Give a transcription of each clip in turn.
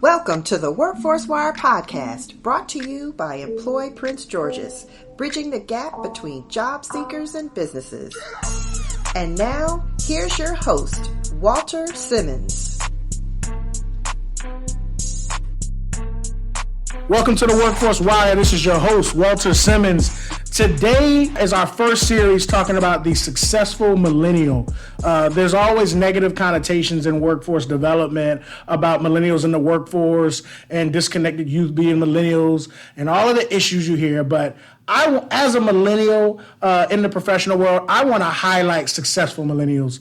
Welcome to the Workforce Wire podcast, brought to you by Employ Prince George's, bridging the gap between job seekers and businesses. And now, here's your host, Walter Simmons. Welcome to the Workforce Wire. This is your host, Walter Simmons. Today is our first series talking about the successful millennial. There's always negative connotations in workforce development about millennials in the workforce and disconnected youth being millennials and all of the issues you hear. But as a millennial in the professional world, I want to highlight successful millennials.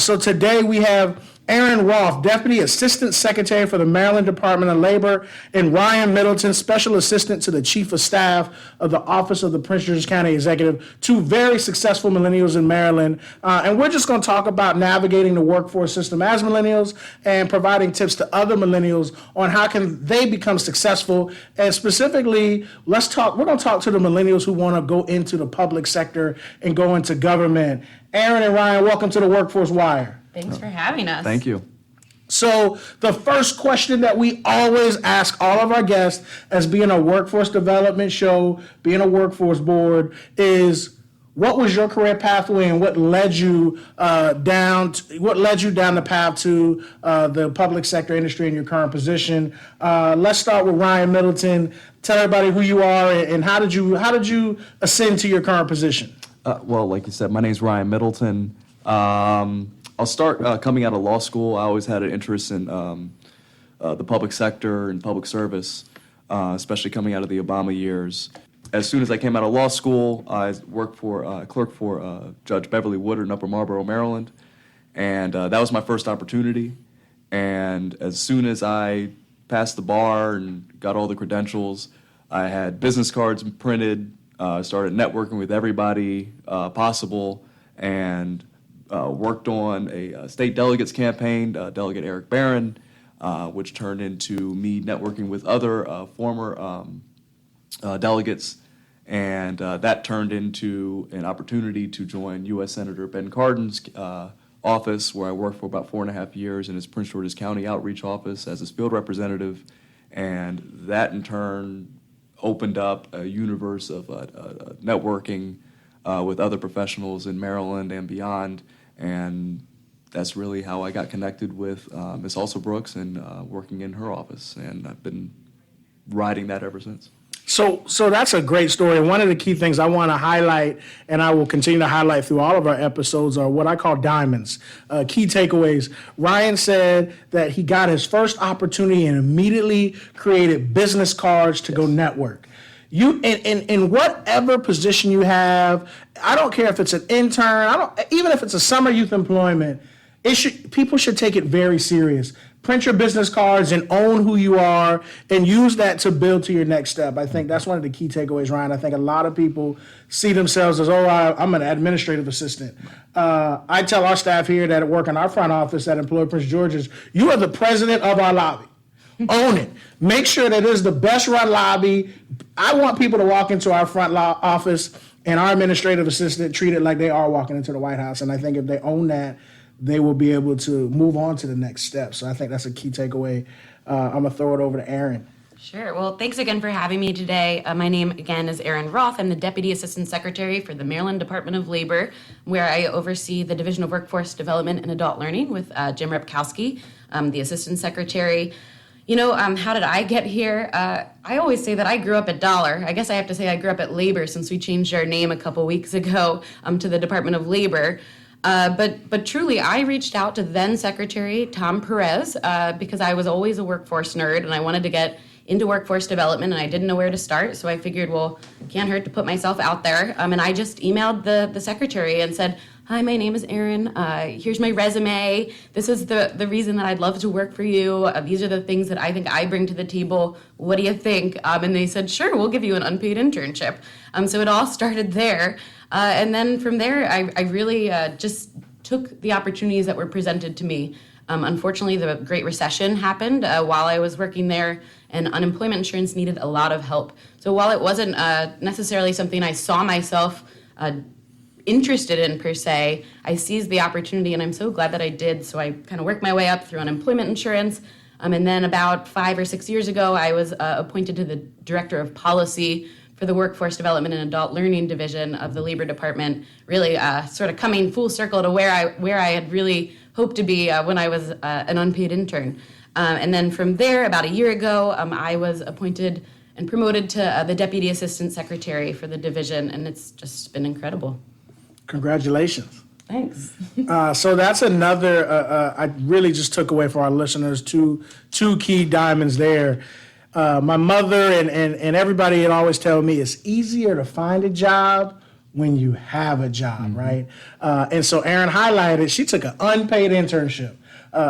So today we have Erin Roth, Deputy Assistant Secretary for the Maryland Department of Labor, and Ryan Middleton, Special Assistant to the Chief of Staff of the Office of the Prince George's County Executive, two very successful millennials in Maryland. And we're just going to talk about navigating the workforce system as millennials and providing tips to other millennials on how can they become successful. And specifically, we're going to talk to the millennials who want to go into the public sector and go into government. Erin and Ryan, welcome to the Workforce Wire. Thanks for having us. Thank you. So the first question that we always ask all of our guests, as being a workforce development show, being a workforce board, is what was your career pathway and what led you down the path to the public sector industry in your current position? Let's start with Ryan Middleton. Tell everybody who you are and how did you ascend to your current position? Well, like you said, my name's Ryan Middleton. I'll start coming out of law school. I always had an interest in the public sector and public service, especially coming out of the Obama years. As soon as I came out of law school, I clerked for Judge Beverly Woodard in Upper Marlboro, Maryland, and that was my first opportunity. And as soon as I passed the bar and got all the credentials, I had business cards printed, started networking with everybody possible, and worked on a state delegates campaign, Delegate Eric Barron, which turned into me networking with other former delegates, and that turned into an opportunity to join U.S. Senator Ben Cardin's office, where I worked for about 4.5 years in his Prince George's County outreach office as his field representative, and that in turn opened up a universe of networking with other professionals in Maryland and beyond. And that's really how I got connected with Ms. Elsa Brooks and working in her office. And I've been riding that ever since. So that's a great story. And one of the key things I want to highlight, and I will continue to highlight through all of our episodes, are what I call diamonds, key takeaways. Ryan said that he got his first opportunity and immediately created business cards to go network. You in whatever position you have, I don't care if it's an intern, even if it's a summer youth employment, people should take it very serious. Print your business cards and own who you are and use that to build to your next step. I think that's one of the key takeaways, Ryan. I think a lot of people see themselves as, I'm an administrative assistant. I tell our staff here that work in our front office at Employ Prince George's, you are the president of our lobby. Own it. Make sure that it is the best run lobby. I want people to walk into our front office and our administrative assistant treat it like they are walking into the White House. And I think if they own that, they will be able to move on to the next step. So I think that's a key takeaway. I'm going to throw it over to Erin. Sure. Well, thanks again for having me today. My name, again, is Erin Roth. I'm the Deputy Assistant Secretary for the Maryland Department of Labor, where I oversee the Division of Workforce Development and Adult Learning with Jim Repkowski, the Assistant Secretary. You know, how did I get here? I always say that I grew up at Dollar. I guess I have to say I grew up at Labor since we changed our name a couple weeks ago to the Department of Labor. But truly, I reached out to then Secretary Tom Perez because I was always a workforce nerd and I wanted to get into workforce development and I didn't know where to start. So I figured, well, can't hurt to put myself out there. And I just emailed the secretary and said, hi, my name is Erin. Here's my resume. This is the reason that I'd love to work for you. These are the things that I think I bring to the table. What do you think? And they said, sure, we'll give you an unpaid internship. So it all started there. And then from there, I really just took the opportunities that were presented to me. Unfortunately, the Great Recession happened while I was working there, and unemployment insurance needed a lot of help. So while it wasn't necessarily something I saw myself interested in per se, I seized the opportunity and I'm so glad that I did. So I kind of worked my way up through unemployment insurance, And then about 5 or 6 years ago, I was appointed to the Director of Policy for the Workforce Development and Adult Learning Division of the Labor Department, really sort of coming full circle to where I had really hoped to be when I was an unpaid intern. And then from there, about a year ago, I was appointed and promoted to the Deputy Assistant Secretary for the division, and it's just been incredible. Congratulations. Thanks. So that's another, I really just took away for our listeners two key diamonds there. My mother and everybody had always tell me it's easier to find a job when you have a job, right? And so Erin highlighted, she took an unpaid internship.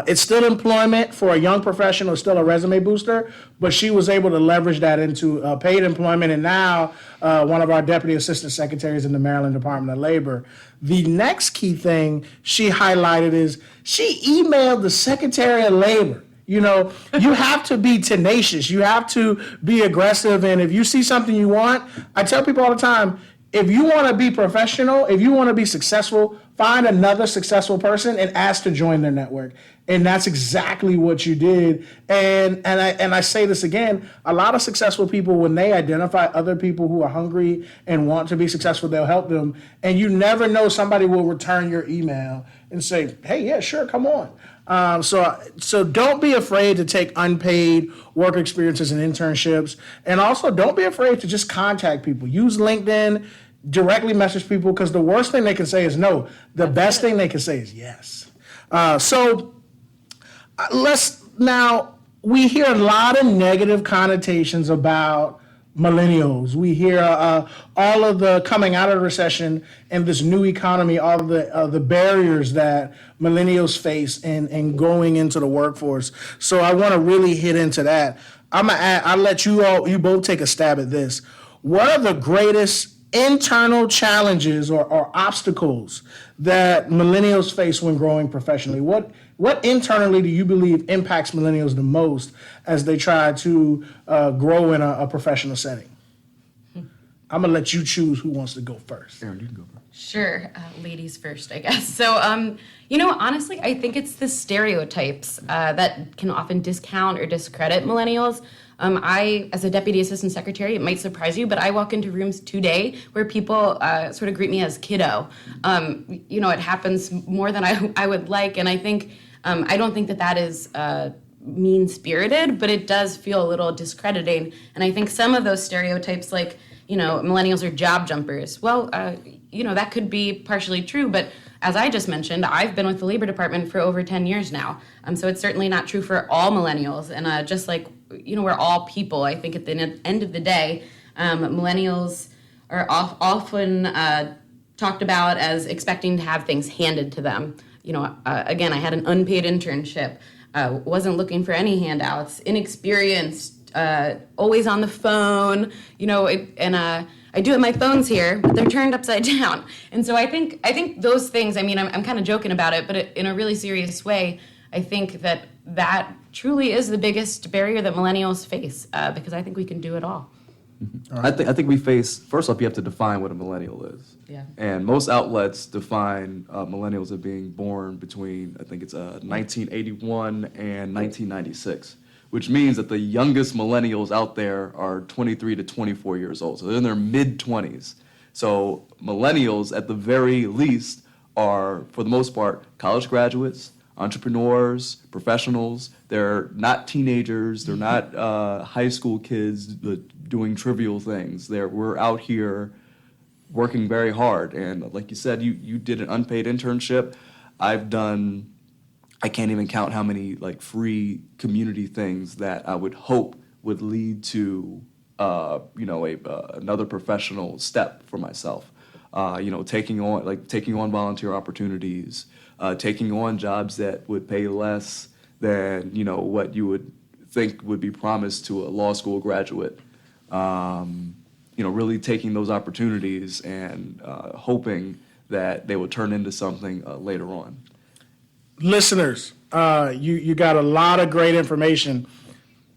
It's still employment for a young professional, it's still a resume booster, but she was able to leverage that into paid employment, and now one of our deputy assistant secretaries in the Maryland Department of Labor. The next key thing she highlighted is she emailed the Secretary of Labor. You know, you have to be tenacious, you have to be aggressive, and if you see something you want, I tell people all the time, if you want to be professional, if you want to be successful, find another successful person and ask to join their network. And that's exactly what you did. And I say this again, a lot of successful people, when they identify other people who are hungry and want to be successful, they'll help them. And you never know, somebody will return your email and say, hey, yeah, sure, come on. So don't be afraid to take unpaid work experiences and internships. And also don't be afraid to just contact people. Use LinkedIn, directly message people, because the worst thing they can say is no. The best thing they can say is yes. We hear a lot of negative connotations about millennials. We hear all of the coming out of the recession and this new economy, all of the barriers that millennials face in going into the workforce. So I want to really hit into that. I'll let you both take a stab at this. What are the greatest internal challenges or obstacles that millennials face when growing professionally? What internally do you believe impacts millennials the most as they try to grow in a professional setting? I'm going to let you choose who wants to go first. Erin, you can go first. Sure. Ladies first, I guess. So, honestly, I think it's the stereotypes that can often discount or discredit millennials. I, as a deputy assistant secretary, it might surprise you, but I walk into rooms today where people sort of greet me as kiddo. It happens more than I would like, and I think I don't think that is mean-spirited, but it does feel a little discrediting. And I think some of those stereotypes, like, millennials are job jumpers. Well, that could be partially true, but as I just mentioned, I've been with the Labor Department for over 10 years now. So it's certainly not true for all millennials. And just like, we're all people, I think at the end of the day, millennials are often talked about as expecting to have things handed to them. Again, I had an unpaid internship, wasn't looking for any handouts, inexperienced, always on the phone, I do have my phones here, but they're turned upside down. And so I think those things, I'm kind of joking about it, but in a really serious way, I think that truly is the biggest barrier that millennials face, because I think we can do it all. Mm-hmm. Right. I think we face, first off, you have to define what a millennial is. Yeah. And most outlets define millennials as being born between, I think it's 1981 and 1996, which means that the youngest millennials out there are 23 to 24 years old. So they're in their mid-20s. So millennials, at the very least, are, for the most part, college graduates, entrepreneurs, professionals. They're not teenagers. They're not high school kids doing trivial things. We're out here working very hard. And like you said, you did an unpaid internship. I've done, I can't even count how many free community things that I would hope would lead to another professional step for myself. Taking on volunteer opportunities, taking on jobs that would pay less than what you would think would be promised to a law school graduate. Really taking those opportunities and hoping that they will turn into something later on. Listeners, you got a lot of great information.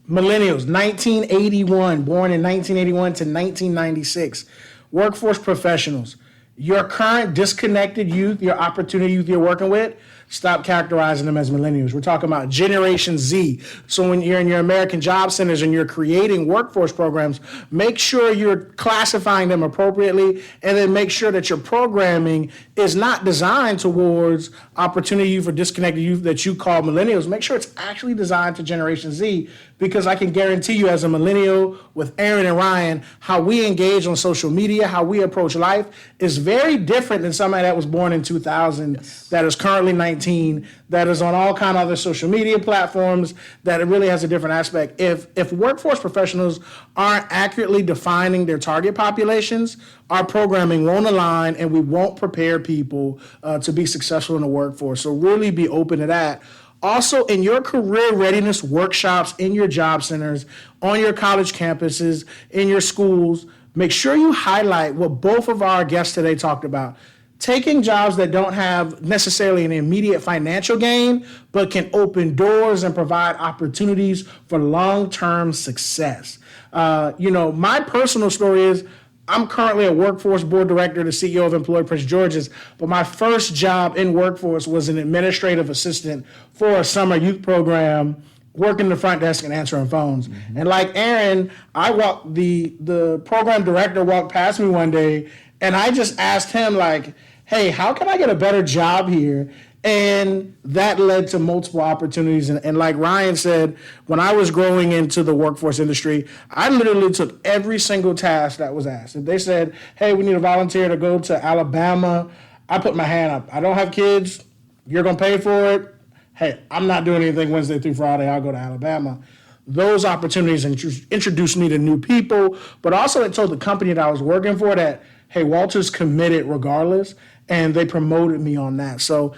Millennials, 1981, born in 1981 to 1996. Workforce professionals, your current disconnected youth, your opportunity youth you're working with, stop characterizing them as millennials. We're talking about Generation Z. So when you're in your American Job Centers and you're creating workforce programs, make sure you're classifying them appropriately, and then make sure that your programming is not designed towards opportunity for disconnected youth that you call millennials. Make sure it's actually designed to Generation Z, because I can guarantee you, as a millennial with Erin and Ryan, how we engage on social media, how we approach life is very different than somebody that was born in 2000, that is currently 19, that is on all kind of other social media platforms, that it really has a different aspect. If workforce professionals aren't accurately defining their target populations, our programming won't align and we won't prepare people to be successful in the workforce. So really be open to that. Also, in your career readiness workshops, in your job centers, on your college campuses, in your schools, make sure you highlight what both of our guests today talked about. Taking jobs that don't have necessarily an immediate financial gain, but can open doors and provide opportunities for long-term success. My personal story is, I'm currently a workforce board director, the CEO of Employ Prince George's, but my first job in workforce was an administrative assistant for a summer youth program, working the front desk and answering phones. Mm-hmm. And like Erin, the program director walked past me one day, and I just asked him, like, hey, how can I get a better job here? And that led to multiple opportunities. And like Ryan said, when I was growing into the workforce industry, I literally took every single task that was asked. If they said, hey, we need a volunteer to go to Alabama, I put my hand up. I don't have kids. You're going to pay for it. Hey, I'm not doing anything Wednesday through Friday. I'll go to Alabama. Those opportunities introduced me to new people, but also it told the company that I was working for that, hey, Walter's committed regardless, and they promoted me on that. So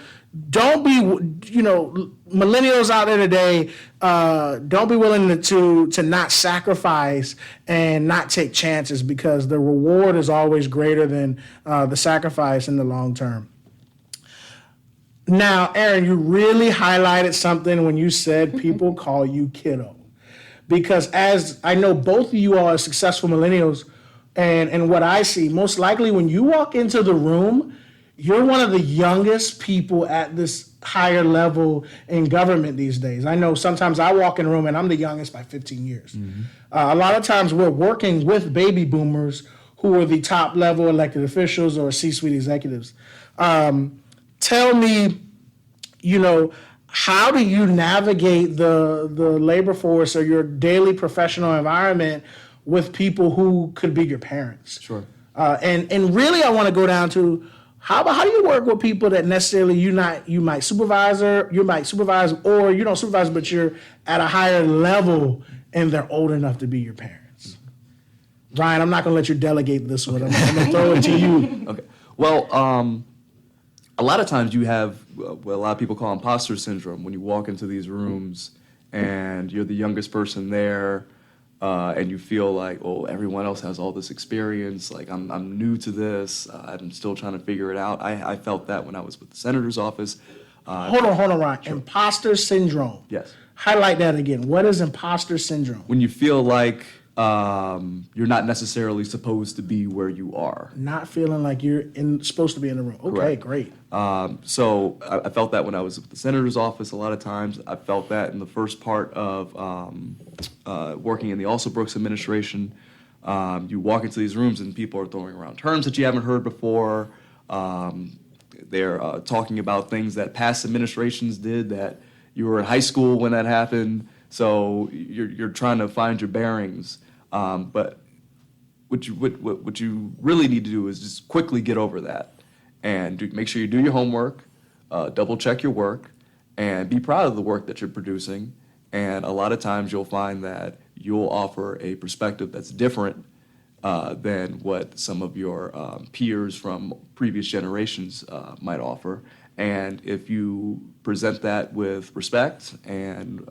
don't be, millennials out there today, don't be willing to not sacrifice and not take chances, because the reward is always greater than the sacrifice in the long term. Now, Erin, you really highlighted something when you said people call you kiddo. Because as I know both of you all are successful millennials, and what I see, most likely when you walk into the room, you're one of the youngest people at this higher level in government these days. I know sometimes I walk in a room and I'm the youngest by 15 years. Mm-hmm. A lot of times we're working with baby boomers who are the top level elected officials or C-suite executives. Tell me, how do you navigate the labor force or your daily professional environment with people who could be your parents? Sure. And really I want to go down to, how do you work with people that necessarily you might supervise, or you don't supervise, but you're at a higher level and they're old enough to be your parents? Ryan, I'm not going to let you delegate this one. I'm going to throw it to you. Okay. Well, a lot of times you have what a lot of people call imposter syndrome when you walk into these rooms and you're the youngest person there. And you feel like, oh, everyone else has all this experience. Like, I'm new to this. I'm still trying to figure it out. I felt that when I was with the senator's office. Hold on, Ryan. Sure. Imposter syndrome. Yes. Highlight that again. What is imposter syndrome? When you feel like you're not necessarily supposed to be where you are. Not feeling like you're supposed to be in the room. Okay, correct. Great. So I felt that when I was with the senator's office a lot of times. I felt that in the first part of working in the Alsobrooks administration. You walk into these rooms and people are throwing around terms that you haven't heard before. They're talking about things that past administrations did, that you were in high school when that happened. So you're trying to find your bearings. But what you really need to do is just quickly get over that and make sure you do your homework, double check your work, and be proud of the work that you're producing. And a lot of times you'll find that you'll offer a perspective that's different than what some of your peers from previous generations might offer. And if you present that with respect and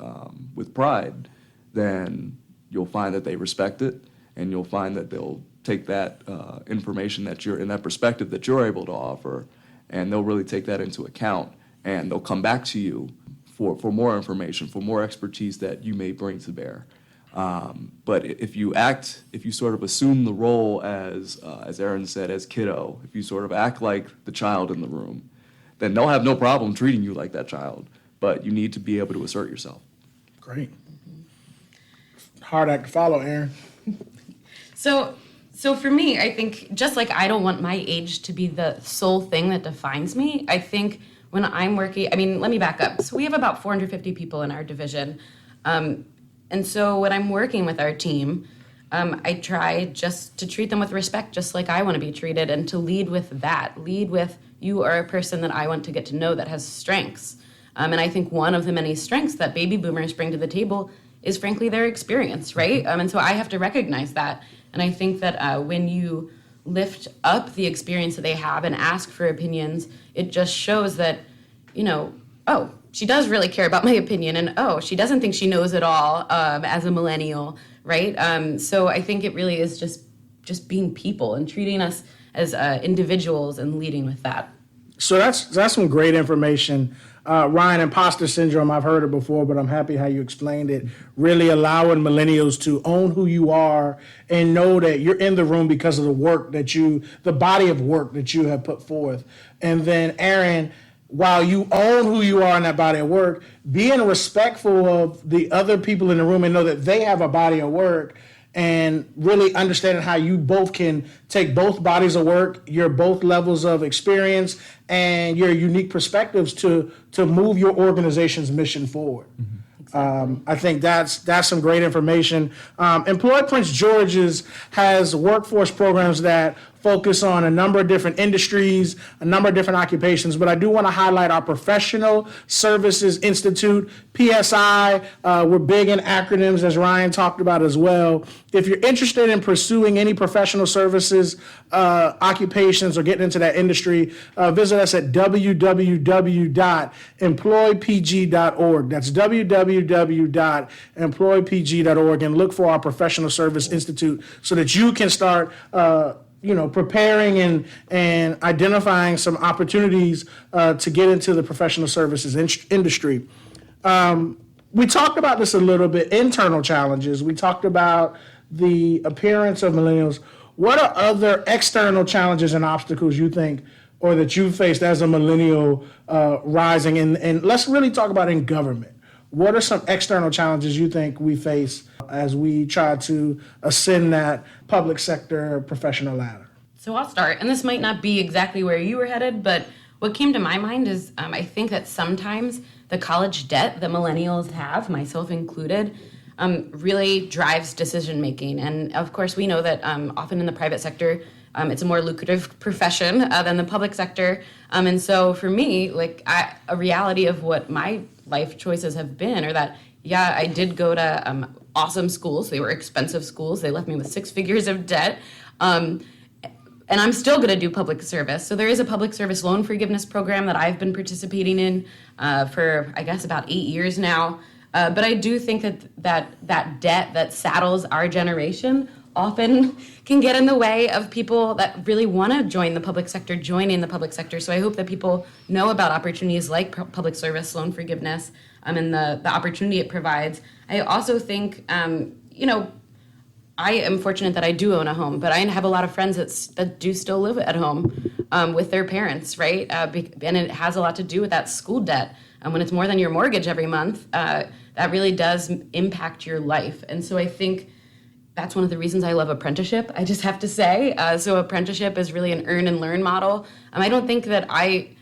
with pride, then you'll find that they respect it, and you'll find that they'll take that information that you're in, that perspective that you're able to offer, and they'll really take that into account, and they'll come back to you for more information, for more expertise that you may bring to bear. But if you sort of assume the role as Erin said, as kiddo, if you sort of act like the child in the room, then they'll have no problem treating you like that child. But you need to be able to assert yourself. Great. Hard act to follow, Erin. So for me, I think just like I don't want my age to be the sole thing that defines me, I think when I'm working, I mean, let me back up. So we have about 450 people in our division. And so when I'm working with our team, I try just to treat them with respect, just like I want to be treated, and to lead with that. Lead with, you are a person that I want to get to know that has strengths. And I think one of the many strengths that baby boomers bring to the table is frankly their experience, right? And so I have to recognize that. And I think that when you lift up the experience that they have and ask for opinions, it just shows that, oh, she does really care about my opinion, and oh, she doesn't think she knows it all as a millennial, right? So I think it really is just being people and treating us as individuals and leading with that. So that's some great information. Ryan, imposter syndrome, I've heard it before, but I'm happy how you explained it. Really allowing millennials to own who you are and know that you're in the room because of the body of work that you have put forth. And then, Erin, while you own who you are in that body of work, being respectful of the other people in the room and know that they have a body of work, and really understanding how you both can take both bodies of work, your both levels of experience, and your unique perspectives to move your organization's mission forward. Mm-hmm. Exactly. I think that's some great information. Employ Prince George's has workforce programs that focus on a number of different industries, a number of different occupations, but I do want to highlight our Professional Services Institute, PSI. We're big in acronyms, as Ryan talked about as well. If you're interested in pursuing any professional services occupations or getting into that industry, visit us at www.employpg.org. That's www.employpg.org, and look for our Professional Service Institute so that you can start preparing and identifying some opportunities to get into the professional services industry. We talked about this a little bit, internal challenges. We talked about the appearance of millennials. What are other external challenges and obstacles you think, or that you faced as a millennial rising? And let's really talk about in government. What are some external challenges you think we face as we try to ascend that public sector professional ladder? So I'll start, and this might not be exactly where you were headed, but what came to my mind is I think that sometimes the college debt that millennials have, myself included, really drives decision making. And of course, we know that often in the private sector, it's a more lucrative profession than the public sector. And so for me, a reality of what my life choices have been are that, yeah, I did go to awesome schools. They were expensive schools. They left me with 6 figures of debt. And I'm still going to do public service. So there is a public service loan forgiveness program that I've been participating in for, I guess, about 8 years now. But I do think that debt that saddles our generation often can get in the way of people that really want to join the public sector, joining the public sector. So I hope that people know about opportunities like public service loan forgiveness and the opportunity it provides. I also think, I am fortunate that I do own a home, but I have a lot of friends that do still live at home with their parents, right? And it has a lot to do with that school debt. When it's more than your mortgage every month, that really does impact your life. And so I think that's one of the reasons I love apprenticeship, I just have to say. So apprenticeship is really an earn and learn model. I don't think that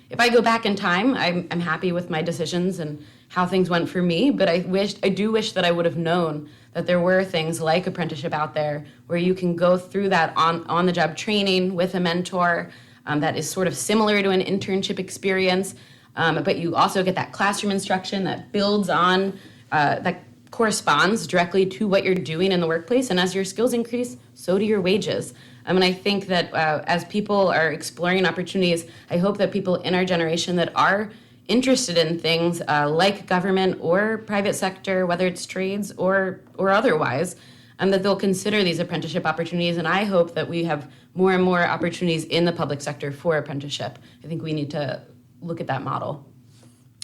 if I go back in time, I'm happy with my decisions and how things went for me, but I do wish that I would have known that there were things like apprenticeship out there where you can go through that on-the-job training with a mentor that is sort of similar to an internship experience, but you also get that classroom instruction that builds on, that corresponds directly to what you're doing in the workplace, and as your skills increase, so do your wages. And I think that as people are exploring opportunities, I hope that people in our generation that are interested in things like government or private sector, whether it's trades or otherwise, that they'll consider these apprenticeship opportunities. And I hope that we have more and more opportunities in the public sector for apprenticeship. I think we need to look at that model.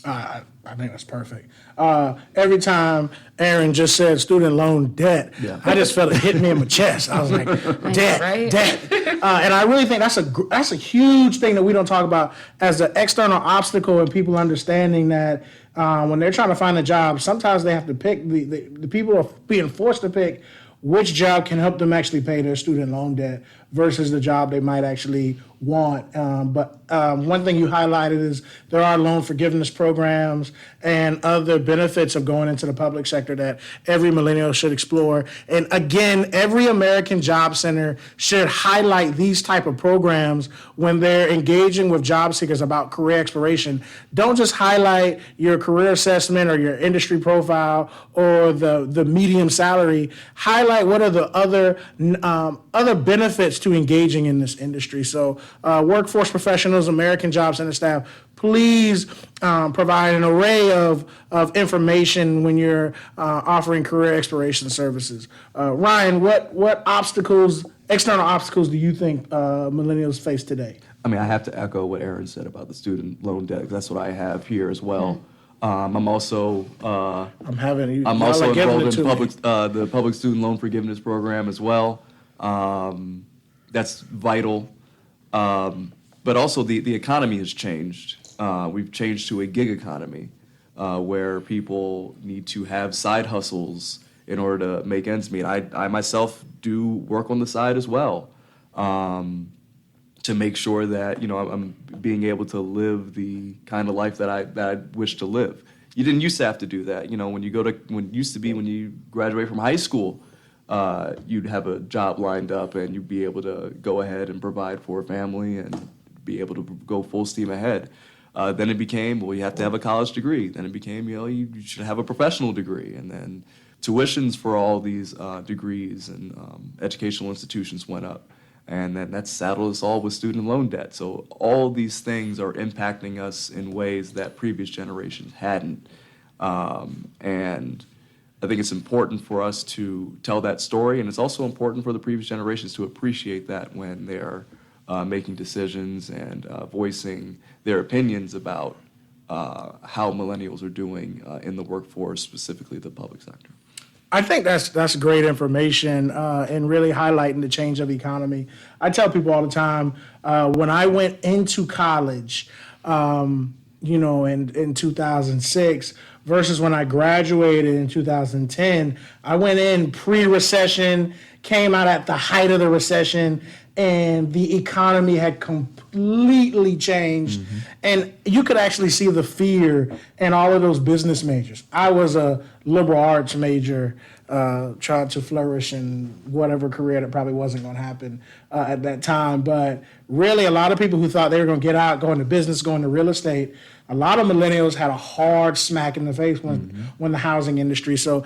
I think that's perfect. Every time Erin just said student loan debt, I just felt it hit me in my chest. I was like, debt, right? debt. And I really think that's a huge thing that we don't talk about as an external obstacle in people understanding that when they're trying to find a job, sometimes they have to pick, the people are being forced to pick which job can help them actually pay their student loan debt versus the job they might actually want. But one thing you highlighted is there are loan forgiveness programs and other benefits of going into the public sector that every millennial should explore. And again, every American Job Center should highlight these type of programs when they're engaging with job seekers about career exploration. Don't just highlight your career assessment or your industry profile or the medium salary. Highlight what are the other benefits to engaging in this industry. So workforce professionals, American Job Center staff, please provide an array of information when you're offering career exploration services. Ryan, what obstacles, external obstacles, do you think millennials face today? I mean, I have to echo what Erin said about the student loan debt, 'cause that's what I have here as well. I'm also enrolled in the public student loan forgiveness program as well. That's vital. But also the economy has changed. We've changed to a gig economy where people need to have side hustles in order to make ends meet. I myself do work on the side as well to make sure that I'm being able to live the kind of life that I wish to live. You didn't used to have to do that. When you graduate from high school, you'd have a job lined up and you'd be able to go ahead and provide for a family and be able to go full steam ahead. Then it became, well, you have to have a college degree. Then it became, you should have a professional degree. And then tuitions for all these degrees and educational institutions went up. And then that saddled us all with student loan debt. So all these things are impacting us in ways that previous generations hadn't. And I think it's important for us to tell that story, and it's also important for the previous generations to appreciate that when they're making decisions and voicing their opinions about how millennials are doing in the workforce, specifically the public sector. I think that's great information and really highlighting the change of the economy. I tell people all the time, when I went into college, in 2006 versus when I graduated in 2010, I went in pre-recession, came out at the height of the recession, and the economy had completely changed. Mm-hmm. And you could actually see the fear in all of those business majors. I was a liberal arts major, trying to flourish in whatever career that probably wasn't going to happen at that time. But really, a lot of people who thought they were going to get out, go into business, go into real estate, a lot of millennials had a hard smack in the face when the housing industry. So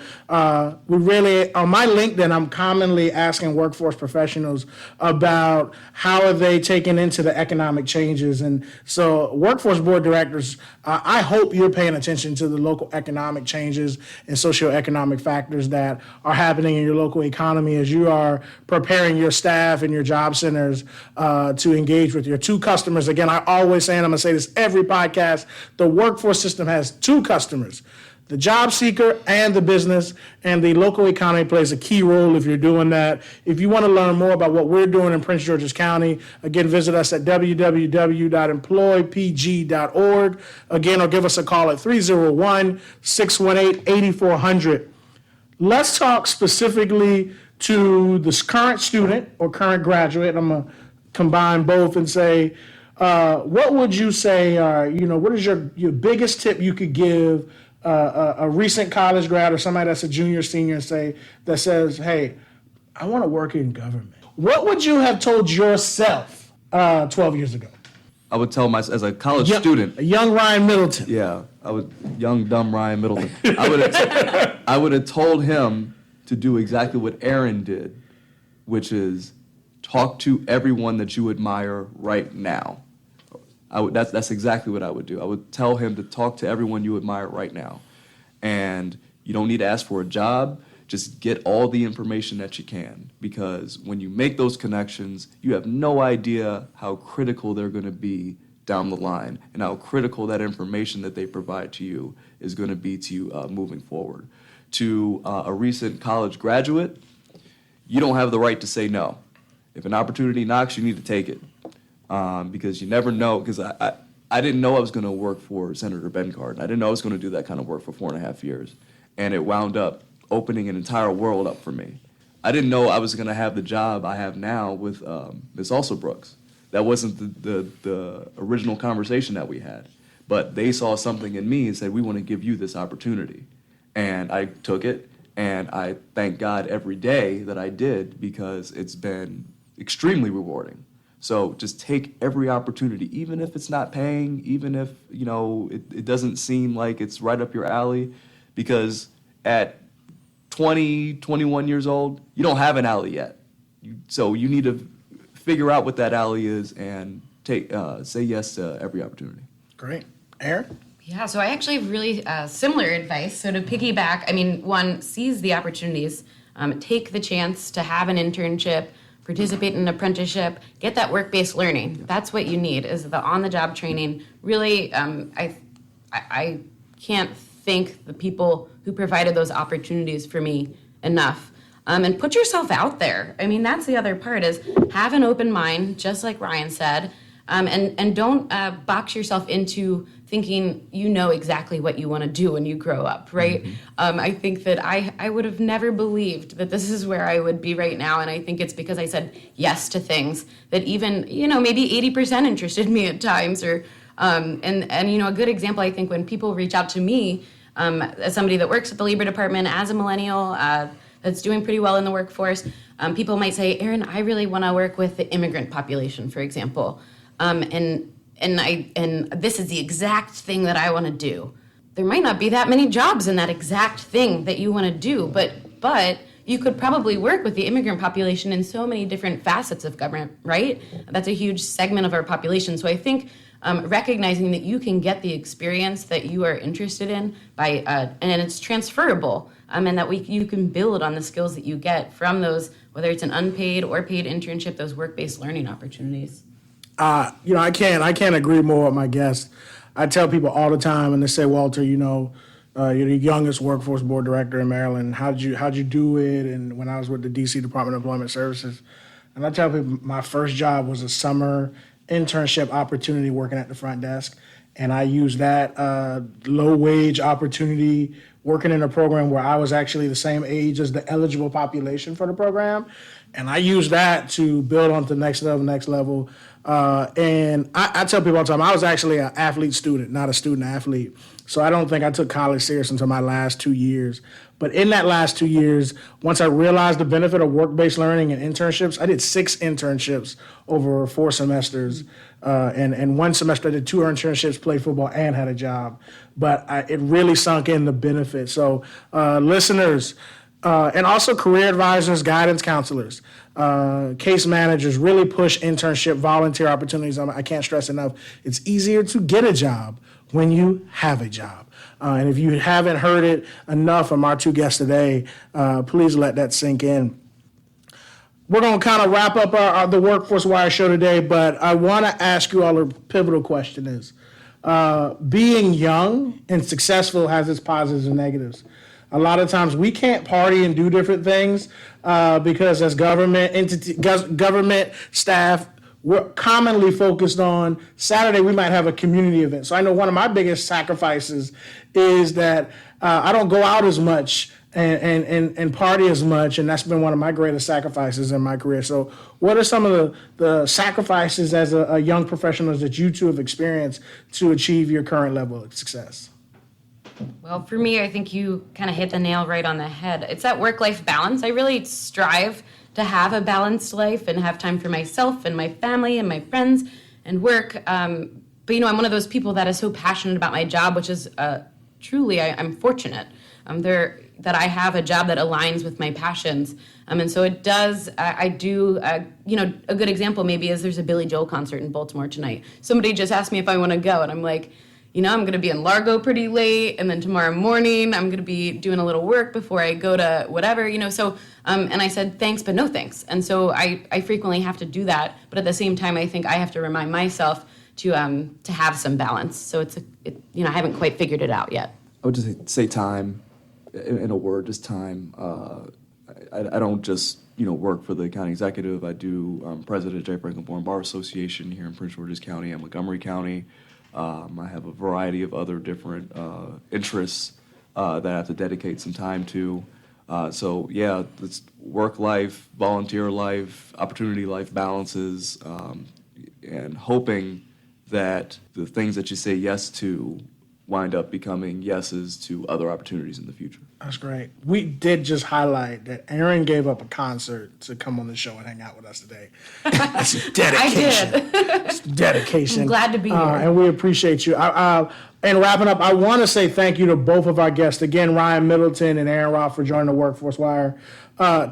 we really, on my LinkedIn, I'm commonly asking workforce professionals about how are they taking into the economic changes. And so workforce board directors, I hope you're paying attention to the local economic changes and socioeconomic factors that are happening in your local economy as you are preparing your staff and your job centers to engage with your two customers. Again, I always say, and I'm going to say this every podcast, the workforce system has two customers, the job seeker and the business, and the local economy plays a key role if you're doing that. If you want to learn more about what we're doing in Prince George's County, again, visit us at www.employpg.org. Again, or give us a call at 301-618-8400. Let's talk specifically to this current student or current graduate. I'm going to combine both and say, what would you say, what is your biggest tip you could give a recent college grad or somebody that's a junior, senior, that says, hey, I want to work in government? What would you have told yourself 12 years ago? I would tell myself, as a college student. A young Ryan Middleton. Yeah, young, dumb Ryan Middleton. I would have told him to do exactly what Erin did, which is talk to everyone that you admire right now. That's exactly what I would do. I would tell him to talk to everyone you admire right now. And you don't need to ask for a job. Just get all the information that you can. Because when you make those connections, you have no idea how critical they're going to be down the line, and how critical that information that they provide to you is going to be to you moving forward. To a recent college graduate, you don't have the right to say no. If an opportunity knocks, you need to take it, because you never know. Because I didn't know I was going to work for Senator Ben Cardin. I didn't know I was going to do that kind of work for 4.5 years, and it wound up opening an entire world up for me. I didn't know I was going to have the job I have now with Ms. Also Brooks. That wasn't the original conversation that we had, but they saw something in me and said, we want to give you this opportunity. And I took it, and I thank God every day that I did, because it's been extremely rewarding. So just take every opportunity, even if it's not paying, even if, you know, it doesn't seem like it's right up your alley, because at 20, 21 years old, you don't have an alley yet. So you need to figure out what that alley is and say yes to every opportunity. Great. Erin? Yeah, so I actually have really similar advice. So to piggyback, I mean, one, seize the opportunities, take the chance to have an internship, participate in an apprenticeship, get that work-based learning. That's what you need, is the on-the-job training. Really, I can't thank the people who provided those opportunities for me enough. And put yourself out there. I mean, that's the other part, is have an open mind, just like Ryan said, and don't box yourself into thinking you know exactly what you want to do when you grow up, right? Mm-hmm. I think that I would have never believed that this is where I would be right now, and I think it's because I said yes to things that even, you know, maybe 80% interested me at times, or and you know, a good example, I think, when people reach out to me as somebody that works at the labor department, as a millennial, that's doing pretty well in the workforce, people might say, Erin, I really want to work with the immigrant population, for example, and this is the exact thing that I want to do. There might not be that many jobs in that exact thing that you want to do, but you could probably work with the immigrant population in so many different facets of government, right? That's a huge segment of our population. So I think recognizing that you can get the experience that you are interested in by, and it's transferable, and that you can build on the skills that you get from those, whether it's an unpaid or paid internship, those work-based learning opportunities. You know, I can't agree more with my guest. I tell people all the time, and they say, Walter, you know, you're the youngest workforce board director in Maryland. How'd you do it? And when I was with the DC Department of Employment Services, and I tell people my first job was a summer internship opportunity working at the front desk, and I used that low wage opportunity working in a program where I was actually the same age as the eligible population for the program, and I used that to build on to the next level. And I tell people all the time, I was actually an athlete student, not a student athlete. So I don't think I took college serious until my last 2 years. But in that last 2 years, once I realized the benefit of work-based learning and internships, I did 6 internships over 4 semesters. And one semester I did 2 internships, played football, and had a job. But it really sunk in the benefit. So listeners, and also career advisors, guidance counselors, case managers, really push internship, volunteer opportunities. I can't stress enough, it's easier to get a job when you have a job. And if you haven't heard it enough from our 2 guests today, please let that sink in. We're going to kind of wrap up the Workforce Wire show today, but I want to ask you all a pivotal question is, being young and successful has its positives and negatives. A lot of times we can't party and do different things because as government staff, we're commonly focused on Saturday, we might have a community event. So I know one of my biggest sacrifices is that I don't go out as much and party as much, and that's been one of my greatest sacrifices in my career. So what are some of the sacrifices as a young professionals that you two have experienced to achieve your current level of success? Well, for me, I think you kind of hit the nail right on the head. It's that work-life balance. I really strive to have a balanced life and have time for myself and my family and my friends and work. But, you know, I'm one of those people that is so passionate about my job, which is truly, I'm fortunate that I have a job that aligns with my passions. And so it does, I do, you know, a good example maybe is there's a Billy Joel concert in Baltimore tonight. Somebody just asked me if I want to go, and I'm like, you know, I'm going to be in Largo pretty late, and then tomorrow morning I'm going to be doing a little work before I go to whatever, you know, so, and I said, thanks, but no thanks. And so I frequently have to do that, but at the same time, I think I have to remind myself to have some balance. So I haven't quite figured it out yet. I would just say time, in a word, just time. I don't just work for the county executive. I do. I'm president of J. Franklin Bourne Bar Association here in Prince George's County and Montgomery County. I have a variety of other different interests that I have to dedicate some time to. So yeah, it's work life, volunteer life, opportunity life balances, and hoping that the things that you say yes to wind up becoming yeses to other opportunities in the future. That's great. We did just highlight that Erin gave up a concert to come on the show and hang out with us today. It's dedication. I did. It's dedication. I'm glad to be here. And we appreciate you. And wrapping up, I want to say thank you to both of our guests. Again, Ryan Middleton and Erin Roth for joining the Workforce Wire.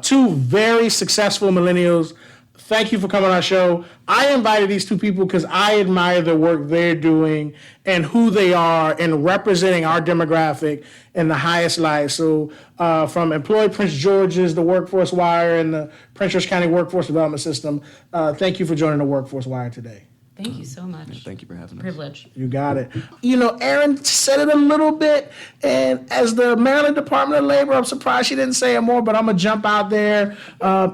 Two very successful millennials. Thank you for coming on our show. I invited these two people because I admire the work they're doing and who they are and representing our demographic in the highest light. So from Employ Prince George's, the Workforce Wire, and the Prince George County Workforce Development System, thank you for joining the Workforce Wire today. Thank you so much. Yeah, thank you for having us. Privilege. You got it. Erin said it a little bit, and as the Maryland Department of Labor, I'm surprised she didn't say it more, but I'm going to jump out there.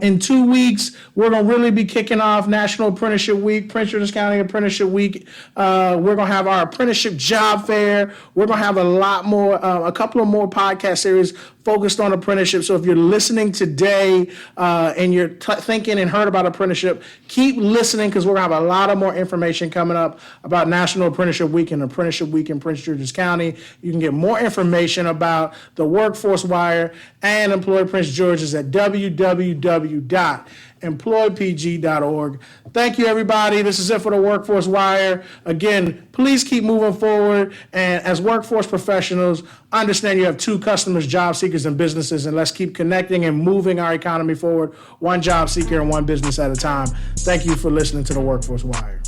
In 2 weeks, we're going to really be kicking off National Apprenticeship Week, Prince George's County Apprenticeship Week. We're going to have our apprenticeship job fair. We're going to have a couple of more podcast series focused on apprenticeship. So if you're listening today and you're thinking and heard about apprenticeship, keep listening because we're going to have a lot of more information coming up about National Apprenticeship Week and Apprenticeship Week in Prince George's County. You can get more information about the Workforce Wire and Employ Prince George's at www.employpg.org. Thank you, everybody. This is it for the Workforce Wire. Again, please keep moving forward. And as workforce professionals, understand you have two customers, job seekers, and businesses, and let's keep connecting and moving our economy forward, one job seeker and one business at a time. Thank you for listening to the Workforce Wire.